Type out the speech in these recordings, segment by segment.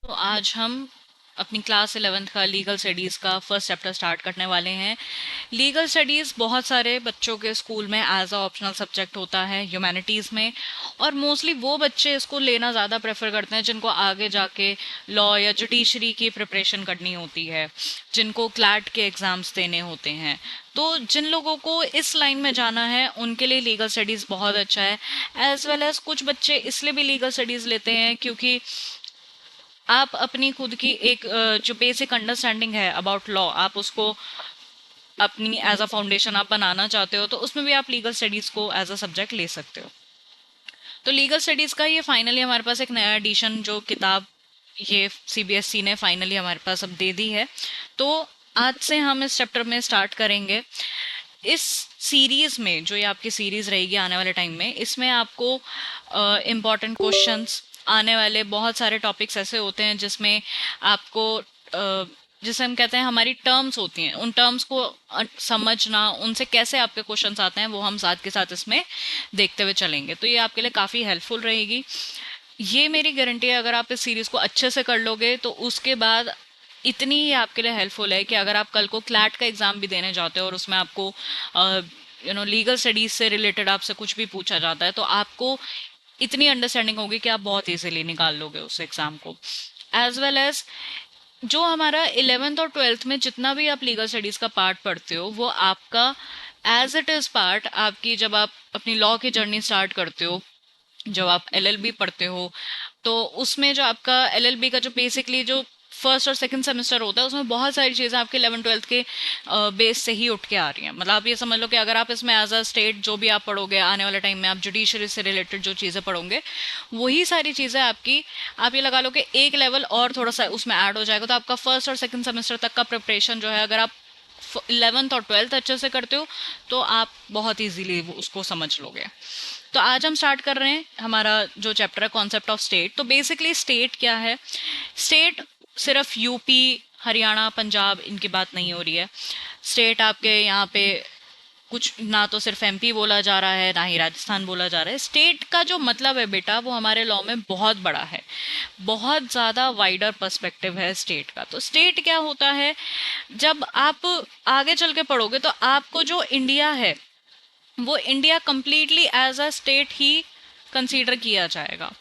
तो आज हम अपनी क्लास 11th का लीगल स्टडीज़ का फर्स्ट चैप्टर स्टार्ट करने वाले हैं। लीगल स्टडीज़ बहुत सारे बच्चों के स्कूल में एज अ ऑप्शनल सब्जेक्ट होता है ह्यूमैनिटीज़ में, और मोस्टली वो बच्चे इसको लेना ज़्यादा प्रेफर करते हैं जिनको आगे जाके लॉ या जुडिशरी की प्रिपरेशन करनी होती है, जिनको क्लैट के एग्ज़ाम्स देने होते हैं। तो जिन लोगों को इस लाइन में जाना है उनके लिए लीगल स्टडीज़ बहुत अच्छा है। एज वेल एज कुछ बच्चे इसलिए भी लीगल स्टडीज़ लेते हैं क्योंकि आप अपनी खुद की एक जो बेसिक अंडरस्टैंडिंग है अबाउट लॉ, आप उसको अपनी एज अ फाउंडेशन आप बनाना चाहते हो, तो उसमें भी आप लीगल स्टडीज़ को एज अ सब्जेक्ट ले सकते हो। तो लीगल स्टडीज़ का ये फाइनली हमारे पास एक नया एडिशन जो किताब ये सीबीएसई ने फाइनली हमारे पास अब दे दी है। तो आज से हम इस चैप्टर में स्टार्ट करेंगे। इस सीरीज में, जो ये आपकी सीरीज रहेगी आने वाले टाइम में, इसमें आपको इम्पॉर्टेंट क्वेश्चंस, आने वाले बहुत सारे टॉपिक्स ऐसे होते हैं जिसमें आपको जिसे हम कहते हैं हमारी टर्म्स होती हैं, उन टर्म्स को समझना, उनसे कैसे आपके क्वेश्चंस आते हैं वो हम साथ के साथ इसमें देखते हुए चलेंगे। तो ये आपके लिए काफ़ी हेल्पफुल रहेगी। ये मेरी गारंटी है, अगर आप इस सीरीज़ को अच्छे से कर लोगे तो उसके बाद इतनी ही आपके लिए हेल्पफुल है कि अगर आप कल को क्लैट का एग्ज़ाम भी देने जाते हो और उसमें आपको लीगल स्टडीज़ से रिलेटेड आपसे कुछ भी पूछा जाता है, तो आपको इतनी अंडरस्टैंडिंग होगी कि आप बहुत इजीली निकाल लोगे उस एग्ज़ाम को। एज वेल एज जो हमारा 11th और 12th में जितना भी आप लीगल स्टडीज़ का पार्ट पढ़ते हो, वो आपका एज इट इज़ पार्ट आपकी, जब आप अपनी लॉ की जर्नी स्टार्ट करते हो, जब आप एलएलबी पढ़ते हो, तो उसमें जो आपका एलएलबी का जो बेसिकली जो फर्स्ट और सेकंड सेमेस्टर होता है, उसमें बहुत सारी चीज़ें आपके 11th-12th के बेस से ही उठ के आ रही हैं। मतलब आप ये समझ लो कि अगर आप इसमें एज अ स्टेट जो भी आप पढ़ोगे आने वाले टाइम में, आप जुडिशरी से रिलेटेड जो चीज़ें पढ़ोगे, वही सारी चीज़ें आपकी, आप ये लगा लो कि एक लेवल और थोड़ा सा उसमें ऐड हो जाएगा। तो आपका फर्स्ट और सेकंड सेमेस्टर तक का प्रिपरेशन जो है, अगर आप 11th और 12th अच्छे से करते हो तो आप बहुत इजीली उसको समझ लोगे। तो आज हम स्टार्ट कर रहे हैं हमारा जो चैप्टर है, कॉन्सेप्ट ऑफ स्टेट। तो बेसिकली स्टेट क्या है? स्टेट सिर्फ यूपी, हरियाणा, पंजाब इनकी बात नहीं हो रही है। स्टेट आपके यहाँ पे कुछ ना तो सिर्फ एमपी बोला जा रहा है, ना ही राजस्थान बोला जा रहा है। स्टेट का जो मतलब है बेटा, वो हमारे लॉ में बहुत बड़ा है, बहुत ज़्यादा वाइडर पर्सपेक्टिव है स्टेट का। तो स्टेट क्या होता है, जब आप आगे चल के पढ़ोगे तो आपको जो इंडिया है, वो India completely as a state ही कंसीडर किया जाएगा।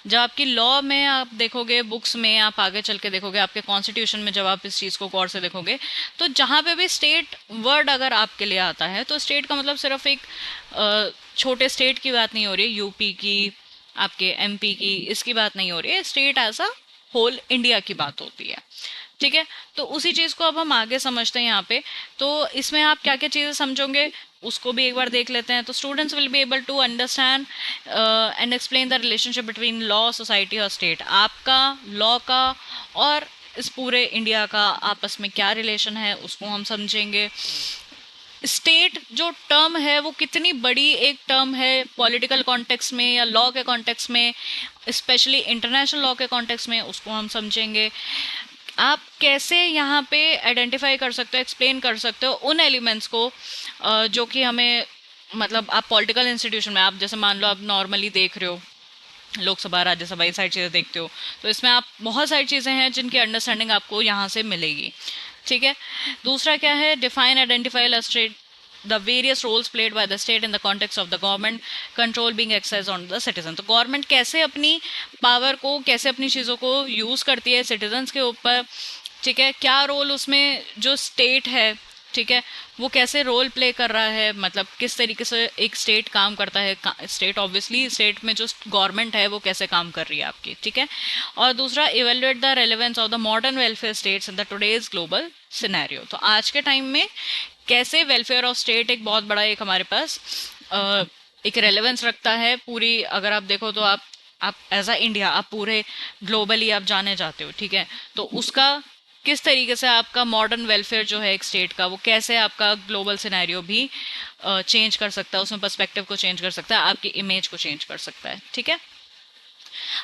जब आपकी लॉ में आप देखोगे, बुक्स में आप आगे चल के देखोगे, आपके कॉन्स्टिट्यूशन में जब आप इस चीज़ को गौर से देखोगे, तो जहाँ पे भी स्टेट वर्ड अगर आपके लिए आता है, तो स्टेट का मतलब सिर्फ एक छोटे स्टेट की बात नहीं हो रही है, यूपी की, आपके एमपी की, इसकी बात नहीं हो रही है। State as a whole India की बात होती है। ठीक है। तो उसी चीज़ को अब हम आगे समझते हैं यहाँ पे। तो इसमें आप क्या क्या चीज़ें समझोगे उसको भी एक बार देख लेते हैं। तो students will be able to understand and explain the relationship between law, society और स्टेट। आपका लॉ का और इस पूरे इंडिया का आपस में क्या रिलेशन है उसको हम समझेंगे। स्टेट जो टर्म है वो कितनी बड़ी एक टर्म है पॉलिटिकल कॉन्टेक्स्ट में या लॉ के कॉन्टेक्स्ट में, स्पेशली इंटरनेशनल लॉ के कॉन्टेक्स्ट में, उसको हम समझेंगे। आप कैसे यहाँ पे आइडेंटिफाई कर सकते हो, एक्सप्लेन कर सकते हो उन एलिमेंट्स को जो कि हमें, मतलब आप पॉलिटिकल इंस्टीट्यूशन में, आप जैसे मान लो आप नॉर्मली देख रहे हो लोकसभा, राज्यसभा, ये सारी चीज़ें देखते हो, तो इसमें आप बहुत सारी चीज़ें हैं जिनकी अंडरस्टैंडिंग आपको यहाँ से मिलेगी। ठीक है। दूसरा क्या है, define identify state the various roles played by the state in the context of the government control being exercised on the citizen। तो गवर्नमेंट कैसे अपनी पावर को, कैसे अपनी चीज़ों को यूज़ करती है सिटीजन्स के ऊपर। ठीक है। क्या रोल उसमें जो स्टेट है, ठीक है, वो कैसे रोल प्ले कर रहा है, मतलब किस तरीके से एक स्टेट काम करता है। स्टेट ऑब्वियसली, स्टेट में जो गवर्नमेंट है वो कैसे काम कर रही है आपकी। ठीक है। और दूसरा, evaluate the relevance of the modern welfare states in the today's global scenario. तो आज के टाइम में कैसे वेलफेयर ऑफ स्टेट एक बहुत बड़ा एक हमारे पास एक रेलेवेंस रखता है पूरी, अगर आप देखो तो आप एज अ इंडिया, आप पूरे ग्लोबली आप जाने जाते हो। ठीक है। तो उसका किस तरीके से आपका मॉडर्न वेलफेयर जो है एक स्टेट का, वो कैसे आपका ग्लोबल सिनेरियो भी चेंज कर सकता है, उसमें पर्सपेक्टिव को चेंज कर सकता है, आपकी इमेज को चेंज कर सकता है। ठीक है।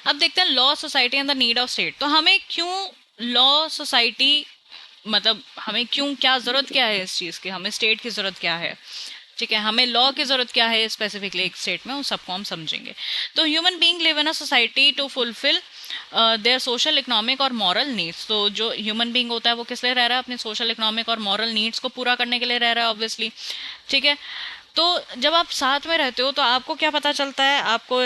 अब देखते हैं law, society and the need of state. तो हमें क्यों लॉ, सोसाइटी, मतलब हमें क्यों, क्या ज़रूरत क्या है इस चीज़ की, हमें स्टेट की ज़रूरत क्या है। ठीक है। हमें लॉ की ज़रूरत क्या है स्पेसिफिकली एक स्टेट में, उन सबको हम समझेंगे। तो human being live in a society to fulfil their social economic और मॉरल नीड्स। तो जो ह्यूमन बींग होता है वो किस लिए रह रहा है, अपने सोशल इकोनॉमिक और मॉरल नीड्स को पूरा करने के लिए रह रहा है ऑब्वियसली। ठीक है, तो जब आप साथ में रहते हो तो आपको क्या पता चलता है, आपको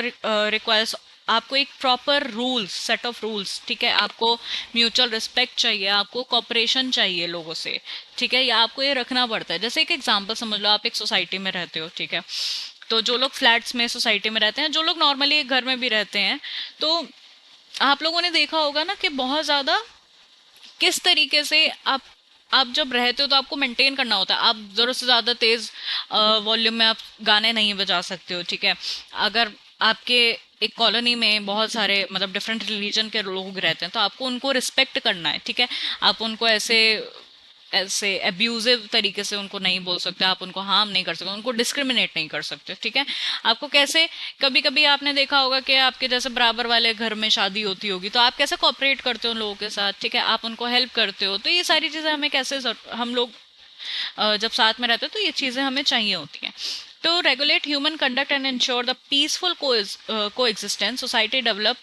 रिक्वायर्स, आपको एक proper rules, set of rules, ठीक है, आपको म्यूचुअल रिस्पेक्ट चाहिए, आपको कॉपरेशन चाहिए लोगों से, ठीक है, या आपको ये रखना पड़ता है। जैसे एक एग्जांपल समझ लो, आप एक सोसाइटी में रहते हो, ठीक है, तो जो लोग फ्लैट्स में सोसाइटी में रहते हैं, जो लोग नॉर्मली एक घर में भी रहते हैं, तो आप लोगों ने देखा होगा ना कि बहुत ज़्यादा किस तरीके से आप जब रहते हो तो आपको मेंटेन करना होता है। आप ज़रूरत से ज़्यादा तेज़ वॉल्यूम में आप गाने नहीं बजा सकते हो, ठीक है। अगर आपके एक कॉलोनी में बहुत सारे मतलब डिफरेंट रिलीजन के लोग रहते हैं तो आपको उनको रिस्पेक्ट करना है, ठीक है। आप उनको ऐसे ऐसे एब्यूजिव तरीके से उनको नहीं बोल सकते, आप उनको हार्म नहीं कर सकते, उनको डिस्क्रिमिनेट नहीं कर सकते, ठीक है। आपको कैसे, कभी कभी आपने देखा होगा कि आपके जैसे बराबर वाले घर में शादी होती होगी तो आप कैसे कॉपरेट करते हो लोगों के साथ, ठीक है, आप उनको हेल्प करते हो। तो ये सारी चीज़ें हमें कैसे हम लोग जब साथ में रहते हैं तो ये चीज़ें हमें चाहिए होती हैं। To regulate human conduct and ensure the peaceful coexistence, society develop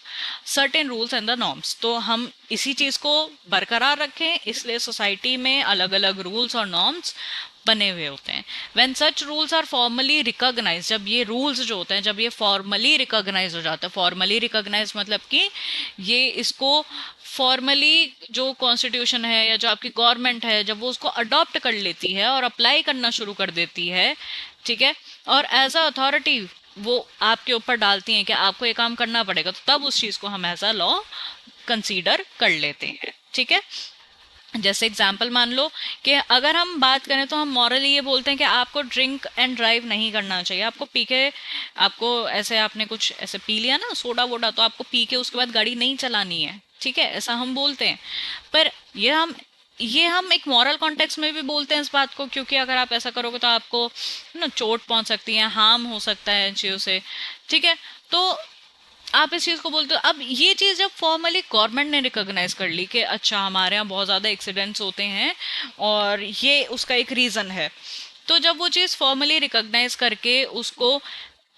certain rules and the norms। तो हम इसी चीज़ को बरकरार रखें, इसलिए सोसाइटी में अलग अलग रूल्स और नॉर्म्स बने हुए होते हैं। When such rules are formally recognized, जब ये रूल्स जो होते हैं जब ये फॉर्मली रिकॉग्नाइज हो जाता है, फॉर्मली रिकॉग्नाइज मतलब कि ये इसको फॉर्मली जो कॉन्स्टिट्यूशन है या जो आपकी गवर्नमेंट है जब वो उसको अडॉप्ट कर लेती है और अप्लाई करना शुरू कर देती है, ठीक है, और एज अ अथॉरिटी वो आपके ऊपर डालती हैं कि आपको ये काम करना पड़ेगा, तो तब उस चीज़ को हम एज अ लॉ कंसीडर कर लेते हैं, ठीक है। जैसे एग्जाम्पल मान लो कि अगर हम बात करें तो हम मॉरली ये बोलते हैं कि आपको ड्रिंक एंड ड्राइव नहीं करना चाहिए। आपको पी के, आपको ऐसे आपने कुछ ऐसे पी लिया ना सोडा वोडा, तो आपको पी के उसके बाद गाड़ी नहीं चलानी है, ठीक है, ऐसा हम बोलते हैं। पर ये हम एक मॉरल कॉन्टेक्स्ट में भी बोलते हैं इस बात को, क्योंकि अगर आप ऐसा करोगे तो आपको ना चोट पहुंच सकती है, हार्म हो सकता है इन चीज़ों से, ठीक है। तो आप इस चीज को बोलते हो। अब ये चीज जब फॉर्मली गवर्नमेंट ने रिकॉग्नाइज कर ली कि अच्छा हमारे यहाँ बहुत ज्यादा एक्सीडेंट्स होते हैं और ये उसका एक रीजन है, तो जब वो चीज फॉर्मली रिकॉग्नाइज करके उसको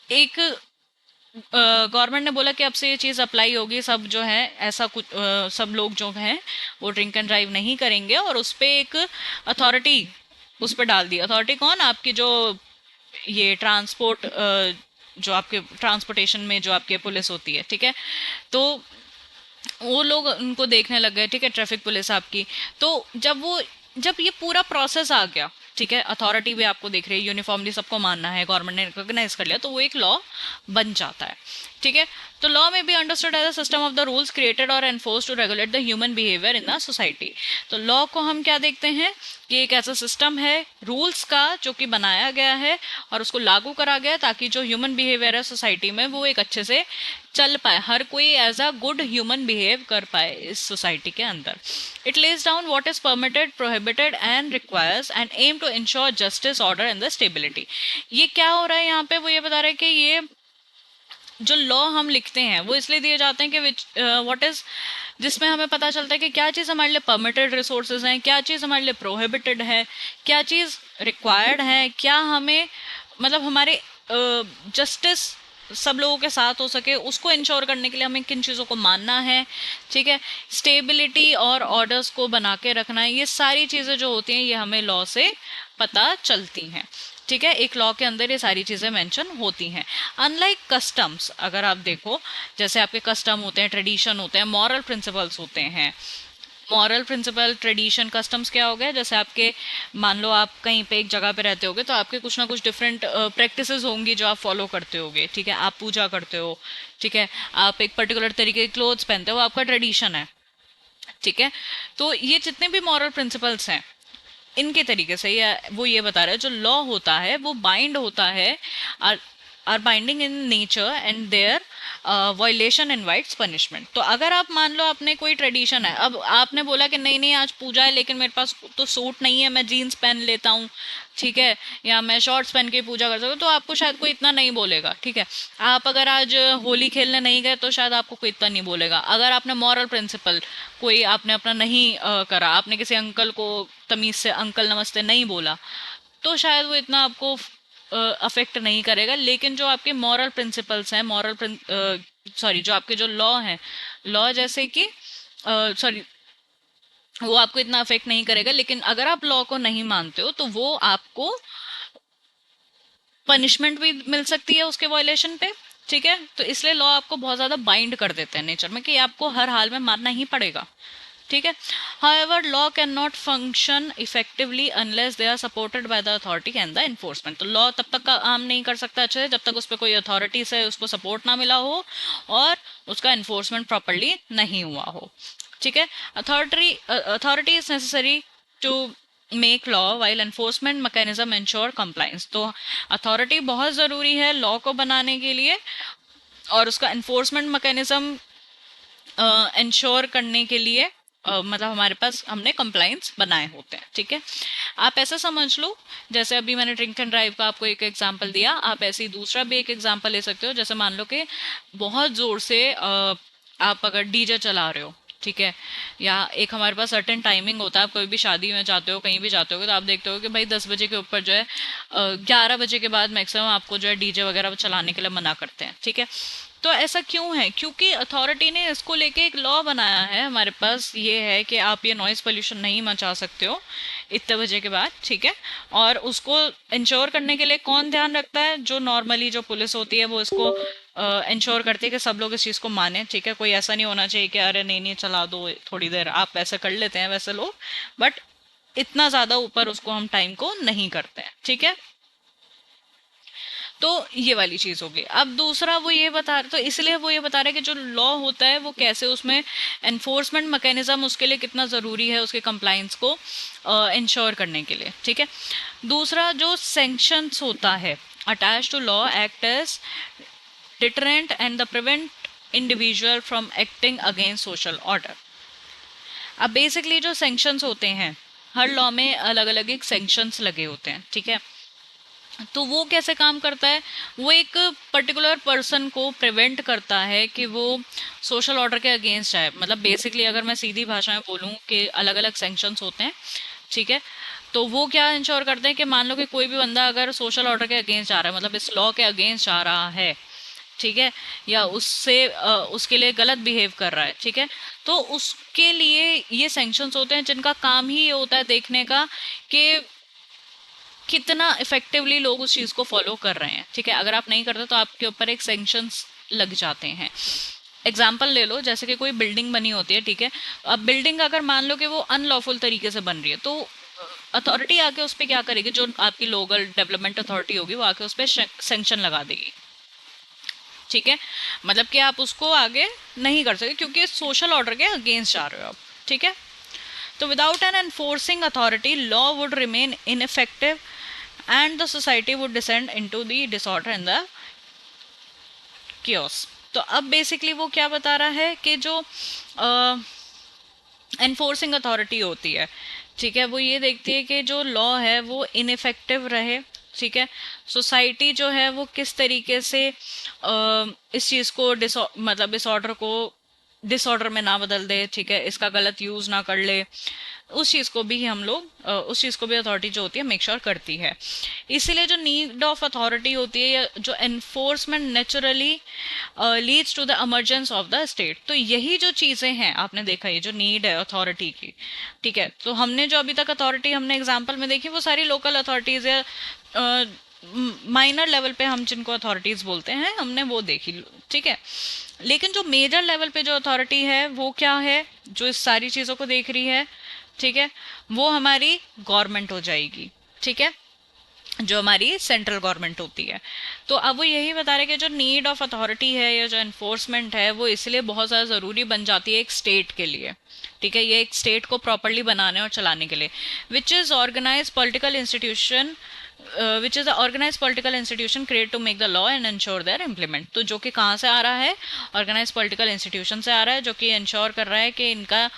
एक गवर्नमेंट ने बोला कि अब से ये चीज़ अप्लाई होगी, सब जो है ऐसा कुछ सब लोग जो हैं वो ड्रिंक एंड ड्राइव नहीं करेंगे, और उस पर एक अथॉरिटी उस पर डाल दी। अथॉरिटी कौन, आपकी जो ये ट्रांसपोर्ट, जो आपके ट्रांसपोर्टेशन में जो आपके पुलिस होती है, ठीक है, तो वो लोग उनको देखने लग गए, ठीक है, ट्रैफिक पुलिस आपकी। तो जब ये पूरा प्रोसेस आ गया, ठीक है, अथॉरिटी भी आपको देख रही है, यूनिफॉर्मली सबको मानना है, गवर्नमेंट ने रिकॉग्नाइज कर लिया, तो वो एक लॉ बन जाता है, ठीक है। तो लॉ में be understood as a system of the rules created और enforce to regulate the human behaviour in the society. तो लॉ को हम क्या देखते हैं कि एक ऐसा सिस्टम है रूल्स का जो कि बनाया गया है और उसको लागू करा गया ताकि जो ह्यूमन बिहेवियर है सोसाइटी में वो एक अच्छे से चल पाए, हर कोई as a good human behave कर पाए इस सोसाइटी के अंदर। It lays down what is permitted, prohibited and requires and aim to ensure justice, order and the stability. ये क्या हो रहा है यहाँ पे, वो ये बता रहे हैं कि ये जो लॉ हम लिखते हैं वो इसलिए दिए जाते हैं कि विच व्हाट इज, जिसमें हमें पता चलता है कि क्या चीज़ हमारे लिए परमिटेड रिसोर्सेज हैं, क्या चीज़ हमारे लिए प्रोहिबिटेड है, क्या चीज़ रिक्वायर्ड है, क्या हमें मतलब हमारे जस्टिस सब लोगों के साथ हो सके उसको इंश्योर करने के लिए हमें किन चीज़ों को मानना है, ठीक है, स्टेबिलिटी और ऑर्डर्स को बना के रखना है, ये सारी चीज़ें जो होती हैं ये हमें लॉ से पता चलती हैं, ठीक है। एक लॉ के अंदर ये सारी चीज़ें मेंशन होती हैं। अनलाइक कस्टम्स, अगर आप देखो जैसे आपके कस्टम होते हैं, ट्रेडिशन होते हैं, मॉरल प्रिंसिपल्स होते हैं। मॉरल प्रिंसिपल, ट्रेडिशन, कस्टम्स क्या हो गया, जैसे आपके मान लो आप कहीं पे एक जगह पे रहते होगे तो आपके कुछ ना कुछ डिफरेंट प्रैक्टिसेस होंगी जो आप फॉलो करते होगे, ठीक है, आप पूजा करते हो, ठीक है, आप एक पर्टिकुलर तरीके के क्लोथ्स पहनते हो, आपका ट्रेडिशन है, ठीक है। तो ये जितने भी मॉरल प्रिंसिपल्स हैं इनके तरीके से वो ये बता रहा है जो लॉ होता है वो बाइंड होता है, are binding in nature and their violation invites punishment. तो अगर आप मान लो आपने कोई ट्रेडिशन है, अब आपने बोला कि नहीं नहीं आज पूजा है लेकिन मेरे पास तो सूट नहीं है, मैं जीन्स पहन लेता हूँ, ठीक है, या मैं शॉर्ट्स पहन के पूजा कर सकता हूँ, तो आपको शायद कोई इतना नहीं बोलेगा, ठीक है। आप अगर आज होली खेलने नहीं गए तो शायद आपको कोई इतना नहीं बोलेगा। अगर आपने मॉरल प्रिंसिपल कोई आपने अपना नहीं करा, आपने किसी अंकल को तमीज से अंकल नमस्ते नहीं बोला, तो शायद वो इतना आपको अफेक्ट नहीं करेगा। लेकिन जो आपके मॉरल प्रिंसिपल्स हैं, जो आपके जो लॉ हैं लॉ जैसे कि सॉरी, वो आपको इतना अफेक्ट नहीं करेगा, लेकिन अगर आप लॉ को नहीं मानते हो तो वो आपको पनिशमेंट भी मिल सकती है उसके वायलेशन पे। ठीक है, तो इसलिए लॉ आपको बहुत ज्यादा बाइंड कर देते हैं नेचर में कि आपको हर हाल में मानना ही पड़ेगा। ठीक है, however law cannot function effectively unless they are supported by the authority and the enforcement। तो लॉ तब तक काम नहीं कर सकता अच्छे से जब तक उस पर कोई अथॉरिटी से उसको सपोर्ट ना मिला हो और उसका एनफोर्समेंट प्रॉपरली नहीं हुआ हो। ठीक है, authority is necessary to make law while enforcement mechanism ensure compliance. तो अथॉरिटी बहुत ज़रूरी है लॉ को बनाने के लिए और उसका एनफोर्समेंट मैकेनिज्म इंश्योर करने के लिए मतलब हमारे पास हमने कंप्लाइंस बनाए होते हैं। ठीक है, आप ऐसा समझ लो, जैसे अभी मैंने ड्रिंक एंड ड्राइव का आपको एक एग्जांपल दिया, आप ऐसे ही दूसरा भी एक एग्जांपल ले सकते हो। जैसे मान लो कि बहुत ज़ोर से आप अगर डीजे चला रहे हो, ठीक है, या एक हमारे पास सर्टेन टाइमिंग होता है, आप कोई भी शादी में जाते हो, कहीं भी जाते हो तो आप देखते हो कि भाई 10 बजे के ऊपर जो है 11 बजे के बाद मैक्सिमम आपको जो है डीजे वगैरह चलाने के लिए मना करते हैं। ठीक है, तो ऐसा क्यों है? क्योंकि अथॉरिटी ने इसको लेके एक लॉ बनाया है, हमारे पास ये है कि आप ये नॉइज पोल्यूशन नहीं मचा सकते हो इतने बजे के बाद। ठीक है, और उसको इंश्योर करने के लिए कौन ध्यान रखता है? जो नॉर्मली जो पुलिस होती है वो इसको इंश्योर करती है कि सब लोग इस चीज़ को माने। ठीक है, कोई ऐसा नहीं होना चाहिए कि अरे नहीं नहीं चला दो थोड़ी देर, आप ऐसा कर लेते हैं वैसे लोग, बट इतना ज़्यादा ऊपर उसको हम टाइम को नहीं करते हैं। ठीक है, तो ये वाली चीज होगी। अब दूसरा वो ये बता रहे, तो इसलिए वो ये बता रहे हैं कि जो लॉ होता है वो कैसे उसमें एनफोर्समेंट मैकेनिज्म उसके लिए कितना ज़रूरी है उसके कंप्लाइंस को इंश्योर करने के लिए। ठीक है, दूसरा जो सेंक्शंस होता है attach to law act as deterrent and the prevent individual from acting against social order. अब बेसिकली जो सेंक्शंस होते हैं, हर लॉ में अलग अलग एक सेंक्शंस लगे होते हैं। ठीक है, तो वो कैसे काम करता है? वो एक पर्टिकुलर पर्सन को प्रिवेंट करता है कि वो सोशल ऑर्डर के अगेंस्ट आए। मतलब बेसिकली अगर मैं सीधी भाषा में बोलूँ कि अलग अलग सेंक्शंस होते हैं। ठीक है, तो वो क्या इंश्योर करते हैं कि मान लो कि कोई भी बंदा अगर सोशल ऑर्डर के अगेंस्ट आ रहा है, मतलब इस लॉ के अगेंस्ट आ रहा है, ठीक है, या उससे उसके लिए गलत बिहेव कर रहा है, ठीक है, तो उसके लिए ये सैंक्शंस होते हैं जिनका काम ही ये होता है देखने का कि कितना इफेक्टिवली लोग उस चीज को फॉलो कर रहे हैं। ठीक है, अगर आप नहीं करते तो आपके ऊपर एक सैंक्शंस लग जाते हैं। एग्जाम्पल ले लो, जैसे कि कोई बिल्डिंग बनी होती है। ठीक है, अब बिल्डिंग अगर मान लो कि वो अनलॉफुल तरीके से बन रही है, तो अथॉरिटी आके उस पर क्या करेगी? जो आपकी लोकल डेवलपमेंट अथॉरिटी होगी वो आके उस पर सैंक्शन लगा देगी। ठीक है, मतलब कि आप उसको आगे नहीं कर सकते क्योंकि सोशल ऑर्डर के अगेंस्ट जा रहे हो आप। ठीक है, तो without an enforcing authority law would remain ineffective and the society would descend into the disorder and the chaos। तो अब बेसिकली वो क्या बता रहा है कि जो एनफोर्सिंग अथॉरिटी होती है, ठीक है, वो ये देखती है कि जो लॉ है वो इनइफेक्टिव रहे। ठीक है, सोसाइटी जो है वो किस तरीके से इस चीज़ को मतलब इस ऑर्डर को डिसऑर्डर में ना बदल दे। ठीक है, इसका गलत यूज़ ना कर ले, उस चीज़ को भी हम लोग उस चीज़ को भी अथॉरिटी जो होती है मेक श्योर करती है। इसीलिए जो नीड ऑफ अथॉरिटी होती है या जो enforcement naturally leads to the emergence of the state. तो यही जो चीज़ें हैं आपने देखा, ये जो नीड है अथॉरिटी की। ठीक है, तो हमने जो अभी तक अथॉरिटी हमने एग्जाम्पल में देखी वो सारी लोकल अथॉरिटीज़ या माइनर लेवल पे हम जिनको अथॉरिटीज़ बोलते हैं हमने वो देखी। ठीक है, लेकिन जो मेजर लेवल पे जो अथॉरिटी है वो क्या है जो इस सारी चीज़ों को देख रही है? ठीक है, वो हमारी गवर्नमेंट हो जाएगी। ठीक है, जो हमारी सेंट्रल गवर्नमेंट होती है। तो अब वो यही बता रहे कि जो नीड ऑफ अथॉरिटी है या जो एनफोर्समेंट है वो इसलिए बहुत ज़्यादा ज़रूरी बन जाती है एक स्टेट के लिए। ठीक है, ये एक स्टेट को प्रॉपरली बनाने और चलाने के लिए, which is organise political institution which is the organise political institution create to make the law and ensure their implement. तो जो कि कहाँ से आ रहा है? ऑर्गेनाइज पॉलिटिकल इंस्टीट्यूशन से आ रहा है, जो कि इंश्योर कर रहा है कि इनका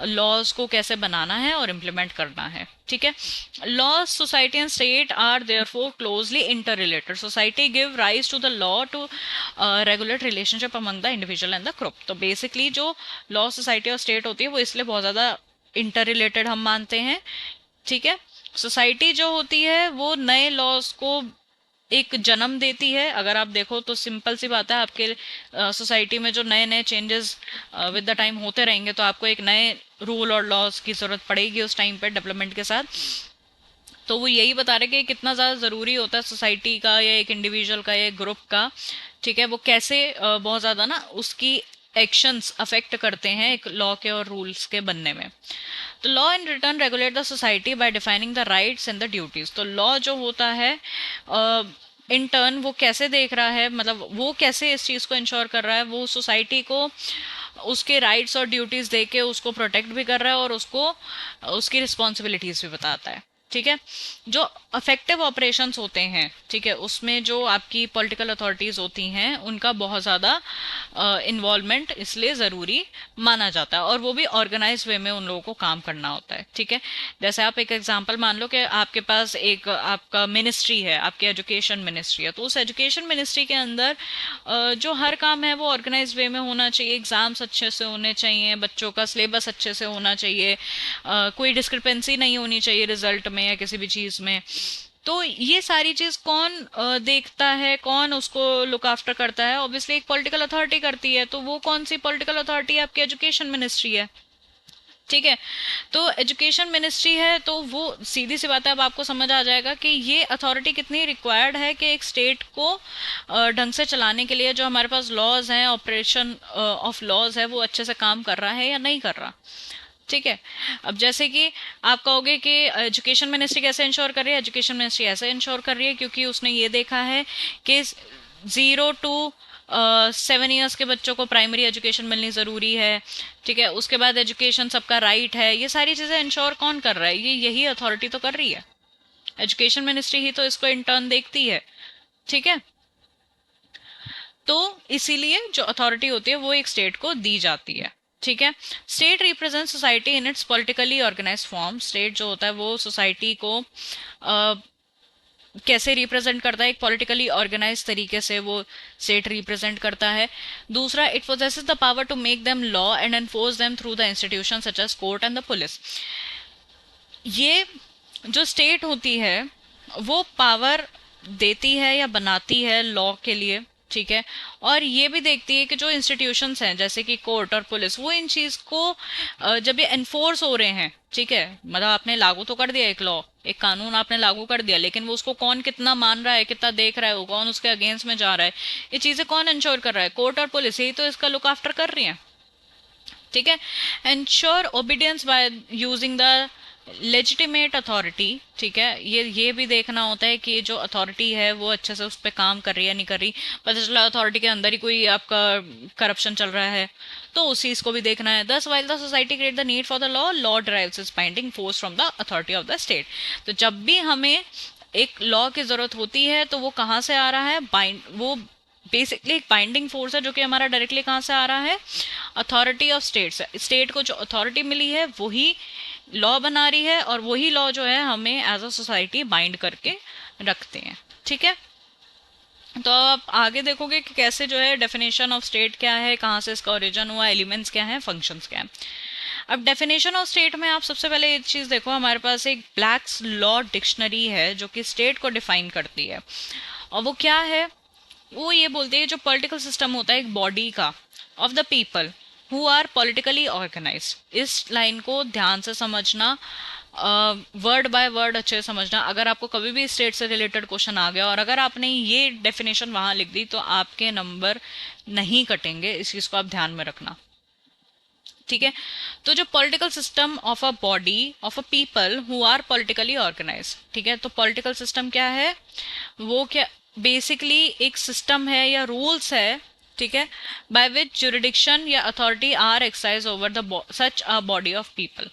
लॉज को कैसे बनाना है और इम्प्लीमेंट करना है। ठीक है, law society and state are therefore closely interrelated. Society give rise to the law to regulate relationship among the individual and the group. तो बेसिकली जो लॉ सोसाइटी और स्टेट होती है वो इसलिए बहुत ज़्यादा इंटर रिलेटेड हम मानते हैं। ठीक है, सोसाइटी जो होती है वो नए लॉज को एक जन्म देती है। अगर आप देखो तो सिंपल सी बात है, आपके सोसाइटी में जो नए नए चेंजेस विद द टाइम होते रहेंगे, तो आपको एक नए रूल और लॉज की जरूरत पड़ेगी उस टाइम पर डेवलपमेंट के साथ। तो वो यही बता रहे कि कितना ज़्यादा ज़रूरी होता है सोसाइटी का या एक इंडिविजुअल का या एक ग्रुप का, ठीक है, वो कैसे बहुत ज़्यादा ना उसकी एक्शंस अफेक्ट करते हैं एक लॉ के और रूल्स के बनने में। तो law in return regulate the society bye defining the rights and the duties. तो लॉ जो होता है इन टर्न वो कैसे देख रहा है, मतलब वो कैसे इस चीज़ को इंश्योर कर रहा है, वो सोसाइटी को उसके राइट्स और ड्यूटीज़ दे के उसको प्रोटेक्ट भी कर रहा है और उसको उसकी रिस्पॉन्सिबिलिटीज़ भी बताता है। ठीक है, जो अफेक्टिव ऑपरेशंस होते हैं, ठीक है, उसमें जो आपकी पॉलिटिकल अथॉरिटीज़ होती हैं उनका बहुत ज़्यादा इन्वॉल्वमेंट इसलिए ज़रूरी माना जाता है, और वो भी ऑर्गेनाइज वे में उन लोगों को काम करना होता है। ठीक है, जैसे आप एक एग्जांपल मान लो कि आपके पास एक आपका मिनिस्ट्री है, आपकी एजुकेशन मिनिस्ट्री है, तो उस एजुकेशन मिनिस्ट्री के अंदर जो हर काम है वो ऑर्गेनाइज वे में होना चाहिए, एग्ज़ाम्स अच्छे से होने चाहिए, बच्चों का सिलेबस अच्छे से होना चाहिए, कोई डिस्क्रिपेंसी नहीं होनी चाहिए रिजल्ट में या किसी भी चीज़ में। तो ये सारी चीज कौन देखता है, कौन उसको लुक आफ्टर करता है? ऑब्वियसली एक पॉलिटिकल अथॉरिटी करती है। तो वो कौन सी पॉलिटिकल अथॉरिटी है? आपकी एजुकेशन मिनिस्ट्री है। ठीक है, तो एजुकेशन मिनिस्ट्री है, तो वो सीधी सी बात है, अब आपको समझ आ जाएगा कि ये अथॉरिटी कितनी रिक्वायर्ड है कि एक स्टेट को ढंग से चलाने के लिए जो हमारे पास लॉज हैं, ऑपरेशन ऑफ लॉज है, वो अच्छे से काम कर रहा है या नहीं कर रहा। ठीक है, अब जैसे कि आप कहोगे कि एजुकेशन मिनिस्ट्री कैसे इंश्योर कर रही है? एजुकेशन मिनिस्ट्री ऐसे इंश्योर कर रही है क्योंकि उसने ये देखा है कि 0 to 7 ईयर्स के बच्चों को प्राइमरी एजुकेशन मिलनी ज़रूरी है। ठीक है, उसके बाद एजुकेशन सबका राइट है। ये सारी चीज़ें इंश्योर कौन कर रहा है? ये यही अथॉरिटी तो कर रही है, एजुकेशन मिनिस्ट्री ही तो इसको इंटर्न देखती है। ठीक है, तो इसीलिए जो अथॉरिटी होती है वो एक स्टेट को दी जाती है। ठीक है, state represent society in its politically organise form. State जो होता है वो सोसाइटी को कैसे रिप्रेजेंट करता है? एक पॉलिटिकली ऑर्गेनाइज तरीके से वो स्टेट रिप्रेजेंट करता है। दूसरा, it possesses the power to make them law and enforce them through the institution such as court and the police. ये जो स्टेट होती है वो पावर देती है या बनाती है लॉ के लिए। ठीक है, और ये भी देखती है कि जो इंस्टीट्यूशंस हैं जैसे कि कोर्ट और पुलिस, वो इन चीज को जब ये एनफोर्स हो रहे हैं, ठीक है, मतलब आपने लागू तो कर दिया एक लॉ, एक कानून आपने लागू कर दिया, लेकिन वो उसको कौन कितना मान रहा है, कितना देख रहा है, वो कौन उसके अगेंस्ट में जा रहा है, ये चीजें कौन इंश्योर कर रहा है? कोर्ट और पुलिस यही तो इसका लुक आफ्टर कर रही है। ठीक है, ensure obedience by using the legitimate authority. ठीक है, ये भी देखना होता है कि जो अथॉरिटी है वो अच्छे से उस पर काम कर रही है नहीं कर रही। पता चला अथॉरिटी के अंदर ही कोई आपका करप्शन चल रहा है, तो उस चीज को भी देखना है। दस while the society create the need for the law, law drives is binding force from the authority of the state. तो जब भी हमें एक लॉ की जरूरत होती है तो वो कहाँ से आ रहा है? बाइंड, वो बेसिकली एक बाइंडिंग फोर्स है जो कि हमारा डायरेक्टली कहाँ से आ रहा है? अथॉरिटी ऑफ स्टेट से। स्टेट को जो अथॉरिटी मिली है वही लॉ बना रही है, और वही लॉ जो है हमें एज अ सोसाइटी बाइंड करके रखते हैं। ठीक है, तो आप आगे देखोगे कि कैसे जो है डेफिनेशन ऑफ स्टेट क्या है, कहाँ से इसका ओरिजिन हुआ, एलिमेंट्स क्या हैं, फंक्शंस क्या हैं। अब डेफिनेशन ऑफ स्टेट में आप सबसे पहले एक चीज़ देखो, हमारे पास एक ब्लैक्स लॉ डिक्शनरी है जो कि स्टेट को डिफाइन करती है। और वो क्या है? वो ये बोलते हैं जो पॉलिटिकल सिस्टम होता है एक बॉडी का, of the people who are politically organise. इस लाइन को ध्यान से समझना, वर्ड बाय वर्ड अच्छे से समझना। अगर आपको कभी भी स्टेट से रिलेटेड क्वेश्चन आ गया और अगर आपने ये डेफिनेशन वहां लिख दी तो आपके नंबर नहीं कटेंगे, इस चीज़ को आप ध्यान में रखना। ठीक है, तो जो political system of a body of a people who are politically organise. ठीक है, तो पॉलिटिकल सिस्टम क्या है? वो क्या बेसिकली एक सिस्टम है या रूल्स है, ठीक है, बाय विच जुरिडिक्शन या authority are exercise over the such a body of people.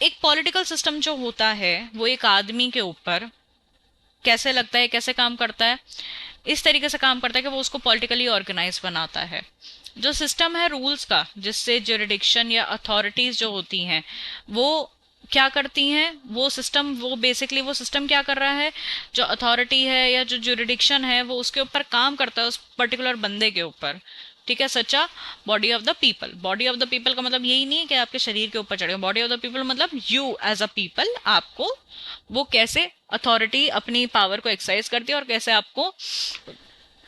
एक पॉलिटिकल सिस्टम जो होता है वो एक आदमी के ऊपर कैसे लगता है, कैसे काम करता है? इस तरीके से काम करता है कि वो उसको पॉलिटिकली ऑर्गेनाइज बनाता है। जो सिस्टम है रूल्स का, जिससे जुरिडिक्शन या अथॉरिटीज जो होती हैं वो क्या करती हैं, वो सिस्टम, वो बेसिकली वो सिस्टम क्या कर रहा है? जो अथॉरिटी है या जो जुरिडिक्शन है वो उसके ऊपर काम करता है, उस पर्टिकुलर बंदे के ऊपर। ठीक है, सच्चा body of the people. Body of the people का मतलब यही नहीं है कि आपके शरीर के ऊपर चढ़ेगा, बॉडी ऑफ द पीपल मतलब यू एज अ पीपल, आपको वो कैसे अथॉरिटी अपनी पावर को एक्सरसाइज करती है और कैसे आपको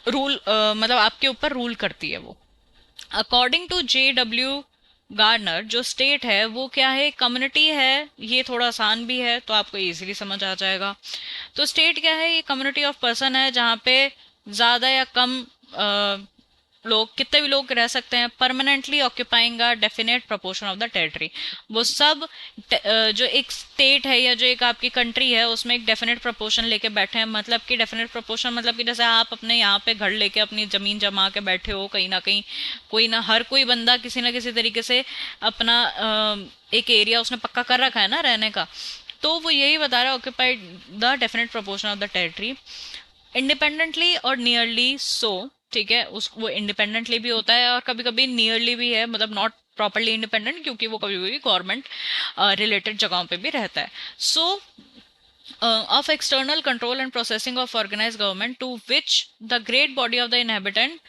रूल मतलब आपके ऊपर रूल करती है वो। अकॉर्डिंग टू JW गार्नर, जो स्टेट है वो क्या है, कम्युनिटी है। ये थोड़ा आसान भी है तो आपको इजीली समझ आ जाएगा। तो स्टेट क्या है, ये कम्युनिटी ऑफ पर्सन है जहाँ पे ज़्यादा या कम लोग, कितने भी लोग रह सकते हैं, permanently occupying a definite proportion of the territory. वो सब जो एक स्टेट है या जो एक आपकी कंट्री है उसमें एक डेफिनेट प्रोपोर्शन लेके बैठे हैं। मतलब कि डेफिनेट प्रोपोर्शन मतलब कि जैसे आप अपने यहाँ पे घर लेके अपनी ज़मीन जमा के बैठे हो, कहीं ना कहीं कोई ना, हर कोई बंदा किसी ना किसी तरीके से अपना एक एरिया उसने पक्का कर रखा है ना रहने का। तो वो यही बता रहा है, occupied the definite proportion of the territory independently और नियरली सो। ठीक है, उस वो इंडिपेंडेंटली भी होता है और कभी कभी नियरली भी है, मतलब नॉट प्रॉपरली इंडिपेंडेंट, क्योंकि वो कभी कभी गवर्नमेंट रिलेटेड जगहों पे भी रहता है। सो of external control and processing of organized government to which the great body of the inhabitant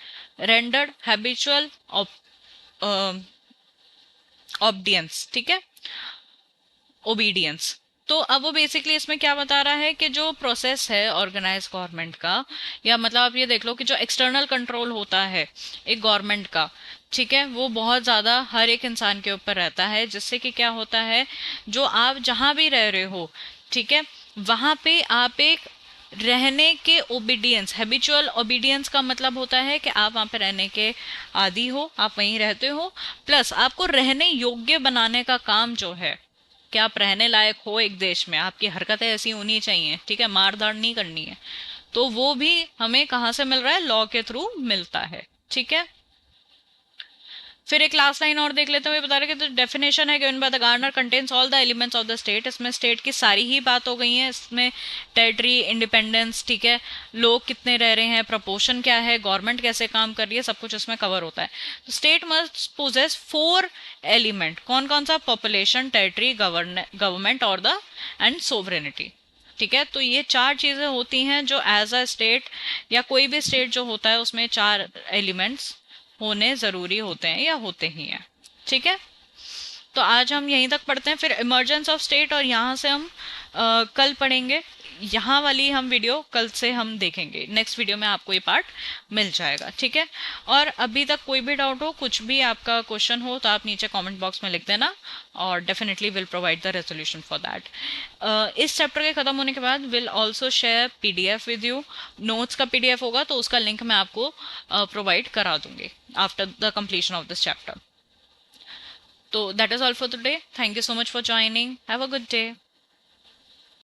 rendered habitual obedience। ठीक है, ओबीडियंस। तो अब वो बेसिकली इसमें क्या बता रहा है कि जो प्रोसेस है ऑर्गेनाइज गवर्नमेंट का, या मतलब आप ये देख लो कि जो एक्सटर्नल कंट्रोल होता है एक गवर्नमेंट का, ठीक है, वो बहुत ज़्यादा हर एक इंसान के ऊपर रहता है। जिससे कि क्या होता है, जो आप जहाँ भी रह रहे हो, ठीक है, वहाँ पे आप एक रहने के ओबीडियंस, हैबिचुअल ओबीडियंस का मतलब होता है कि आप वहाँ पे रहने के आदी हो, आप वहीं रहते हो, प्लस आपको रहने योग्य बनाने का काम जो है कि आप रहने लायक हो एक देश में, आपकी हरकतें ऐसी होनी चाहिए, ठीक है, मार धाड़ नहीं करनी है। तो वो भी हमें कहाँ से मिल रहा है, लॉ के थ्रू मिलता है। ठीक है, फिर एक लास्ट लाइन और देख लेते हैं। ये बता रहे कि डेफिनेशन है given by the Garner contains all the elements of the state. इसमें स्टेट की सारी ही बात हो गई है। इसमें टेरिटरी, इंडिपेंडेंस, ठीक है, लोग कितने रह रहे हैं, प्रपोर्शन क्या है, गवर्नमेंट कैसे काम कर रही है, सब कुछ इसमें कवर होता है। तो स्टेट मस्ट पोजेस 4 एलिमेंट। कौन कौन सा, पॉपुलेशन, टेरिटरी, गवर्नमेंट और द एंड सोवरेनिटी। ठीक है, तो ये 4 चीज़ें होती हैं जो एज अ स्टेट या कोई भी स्टेट जो होता है उसमें 4 एलिमेंट्स होने ज़रूरी होते हैं या होते ही हैं। ठीक है, तो आज हम यहीं तक पढ़ते हैं, फिर इमरजेंस ऑफ स्टेट, और यहाँ से हम कल पढ़ेंगे। यहाँ वाली हम वीडियो कल से हम देखेंगे, नेक्स्ट वीडियो में आपको ये पार्ट मिल जाएगा। ठीक है, और अभी तक कोई भी डाउट हो, कुछ भी आपका क्वेश्चन हो, तो आप नीचे कमेंट बॉक्स में लिख देना और definitely will provide the resolution for that. इस चैप्टर के ख़त्म होने के बाद will also share PDF with you. Notes का PDF होगा तो उसका लिंक मैं आपको प्रोवाइड करा दूंगी after the completion of this chapter. So that is all for today. Thank you so much for joining. Have a good day.